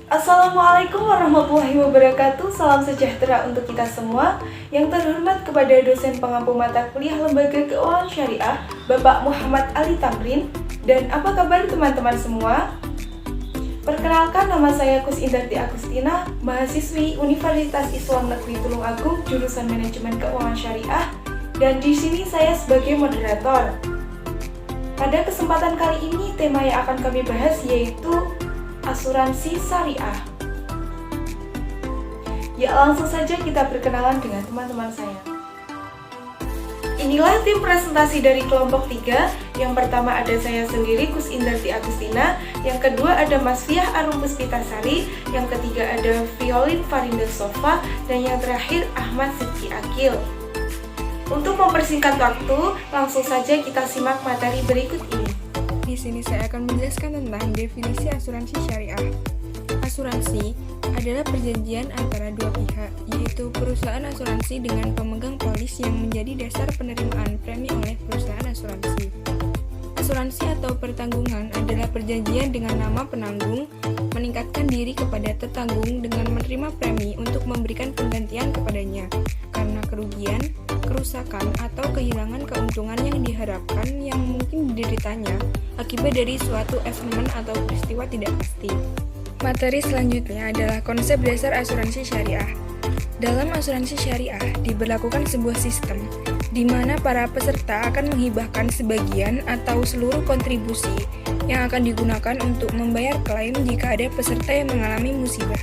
Assalamualaikum warahmatullahi wabarakatuh. Salam sejahtera untuk kita semua. Yang terhormat kepada dosen pengampu mata kuliah Lembaga Keuangan Syariah, Bapak Muhammad Ali Tamrin. Dan apa kabar teman-teman semua? Perkenalkan, nama saya Kus Indarti Agustina, mahasiswi Universitas Islam Negeri Tulungagung, jurusan Manajemen Keuangan Syariah. Dan di sini saya sebagai moderator. Pada kesempatan kali ini, tema yang akan kami bahas yaitu asuransi syariah. Ya, langsung saja kita berkenalan dengan teman-teman saya. Inilah tim presentasi dari kelompok 3. Yang pertama ada saya sendiri, Kus Indarti Agustina. Yang kedua ada Mas Fiah Arum Puspitasari. Yang ketiga ada Violin Farinda Sofa. Dan yang terakhir Ahmad Sidki Akil. Untuk mempersingkat waktu, langsung saja kita simak materi berikut ini. Di sini saya akan menjelaskan tentang definisi asuransi syariah. Asuransi adalah perjanjian antara dua pihak, yaitu perusahaan asuransi dengan pemegang polis yang menjadi dasar penerimaan premi oleh perusahaan asuransi. Asuransi atau pertanggungan adalah perjanjian dengan nama penanggung meningkatkan diri kepada tetanggung dengan menerima premi untuk memberikan penggantian kepadanya karena kerugian, kerusakan, atau kehilangan keuntungan yang diharapkan yang mungkin dideritanya akibat dari suatu event atau peristiwa tidak pasti. Materi selanjutnya adalah konsep dasar asuransi syariah. Dalam asuransi syariah diberlakukan sebuah sistem di mana para peserta akan menghibahkan sebagian atau seluruh kontribusi yang akan digunakan untuk membayar klaim jika ada peserta yang mengalami musibah.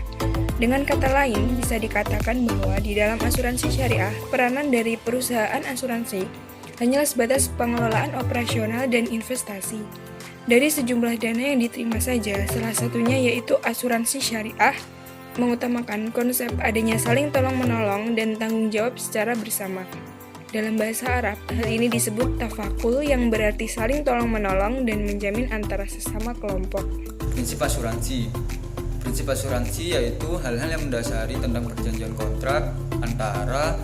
Dengan kata lain, bisa dikatakan bahwa di dalam asuransi syariah, peranan dari perusahaan asuransi hanyalah sebatas pengelolaan operasional dan investasi. Dari sejumlah dana yang diterima saja, salah satunya yaitu asuransi syariah, mengutamakan konsep adanya saling tolong-menolong dan tanggung jawab secara bersama. Dalam bahasa Arab, hal ini disebut tafakul yang berarti saling tolong-menolong dan menjamin antara sesama kelompok. Prinsip asuransi. Prinsip asuransi yaitu hal-hal yang mendasari tentang perjanjian kontrak antara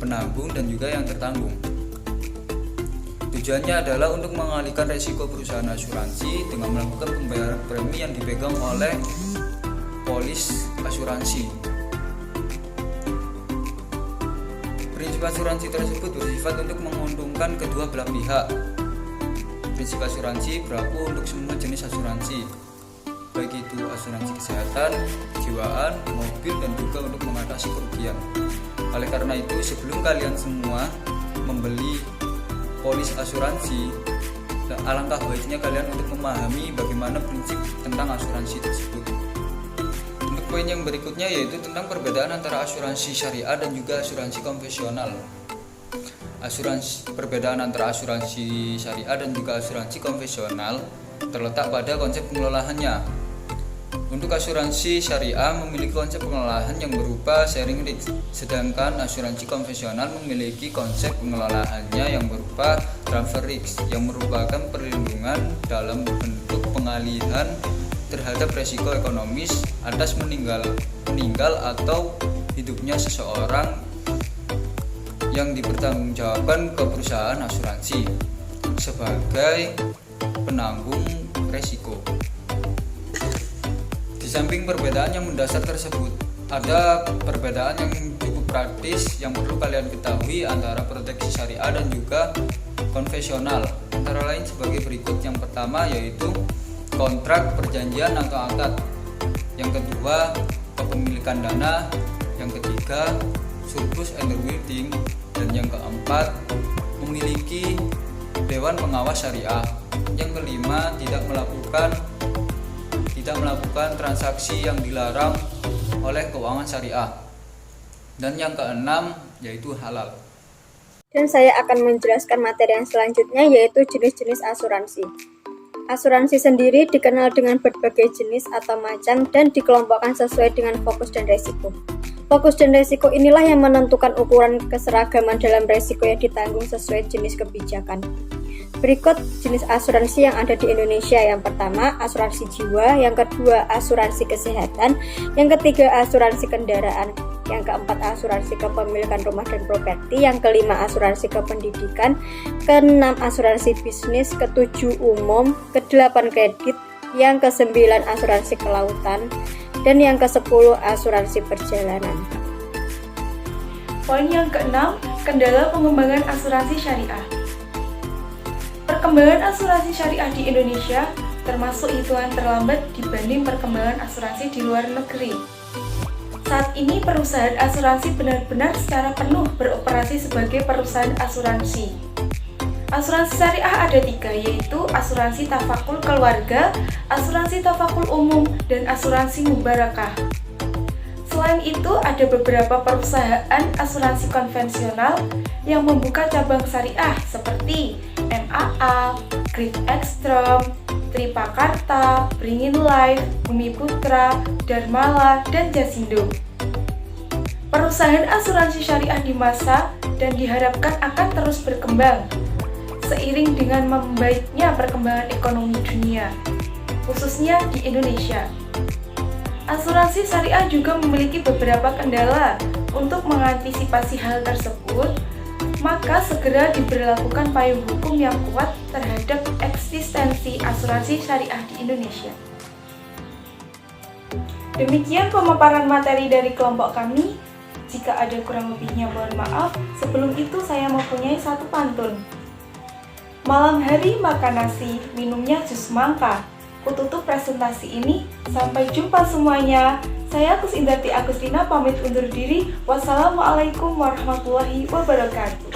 penanggung dan juga yang tertanggung. Tujuannya adalah untuk mengalihkan resiko perusahaan asuransi dengan melakukan pembayaran premi yang dipegang oleh polis asuransi. Prinsip asuransi tersebut bersifat untuk menguntungkan kedua belah pihak. Prinsip asuransi berlaku untuk semua jenis asuransi, baik itu asuransi kesehatan, kejiwaan, mobil, dan juga untuk mengatasi kerugian. Oleh karena itu, sebelum kalian semua membeli polis asuransi, alangkah baiknya kalian untuk memahami bagaimana prinsip tentang asuransi tersebut. Untuk poin yang berikutnya yaitu tentang perbedaan antara asuransi syariah dan juga asuransi konvensional. Perbedaan antara asuransi syariah dan juga asuransi konvensional terletak pada konsep pengelolaannya. Untuk asuransi syariah memiliki konsep pengelolaan yang berupa sharing risk, sedangkan asuransi konvensional memiliki konsep pengelolaannya yang berupa transfer risk, yang merupakan perlindungan dalam bentuk pengalihan terhadap resiko ekonomis atas meninggal atau hidupnya seseorang yang dipertanggungjawabkan ke perusahaan asuransi sebagai penanggung resiko. Di samping perbedaan yang mendasar tersebut, ada perbedaan yang cukup praktis yang perlu kalian ketahui antara proteksi syariah dan juga konvensional. Antara lain sebagai berikut. Yang pertama yaitu kontrak, perjanjian atau akad. Yang kedua, kepemilikan dana. Yang ketiga, surplus underwriting. Dan yang keempat, memiliki dewan pengawas syariah. Yang kelima, tidak melakukan transaksi yang dilarang oleh keuangan syariah. Dan yang keenam yaitu halal. Dan saya akan menjelaskan materi yang selanjutnya yaitu jenis-jenis asuransi. Asuransi sendiri dikenal dengan berbagai jenis atau macam dan dikelompokkan sesuai dengan fokus dan resiko. Fokus dan resiko inilah yang menentukan ukuran keseragaman dalam resiko yang ditanggung sesuai jenis kebijakan. Berikut jenis asuransi yang ada di Indonesia. Yang pertama, asuransi jiwa. Yang kedua, asuransi kesehatan. Yang ketiga, asuransi kendaraan. Yang keempat, asuransi kepemilikan rumah dan properti. Yang kelima, asuransi kependidikan. Keenam, asuransi bisnis. Ketujuh, umum. Kedelapan, kredit. yang ke-9 asuransi kelautan, dan yang ke-10 asuransi perjalanan. Poin yang ke-6, kendala pengembangan asuransi syariah. Perkembangan asuransi syariah di Indonesia termasuk hitungan terlambat dibanding perkembangan asuransi di luar negeri. Saat ini perusahaan asuransi benar-benar secara penuh beroperasi sebagai perusahaan asuransi. Asuransi syariah ada 3, yaitu asuransi tafakul keluarga, asuransi tafakul umum, dan asuransi mubarakah. Selain itu, ada beberapa perusahaan asuransi konvensional yang membuka cabang syariah seperti MAA, Great Ekstrom, Tripakarta, Beringin Life, Bumi Putra, Dharmala, dan Jasindo. Perusahaan asuransi syariah di masa dan diharapkan akan terus berkembang seiring dengan membaiknya perkembangan ekonomi dunia, khususnya di Indonesia. Asuransi syariah juga memiliki beberapa kendala. Untuk mengantisipasi hal tersebut, maka segera diberlakukan payung hukum yang kuat terhadap eksistensi asuransi syariah di Indonesia. Demikian pemaparan materi dari kelompok kami. Jika ada kurang lebihnya mohon maaf. Sebelum itu saya mempunyai satu pantun. Malam hari makan nasi, minumnya jus mangka. Kututup presentasi ini. Sampai jumpa semuanya. Saya Kusindarti Agustina pamit undur diri. Wassalamualaikum warahmatullahi wabarakatuh.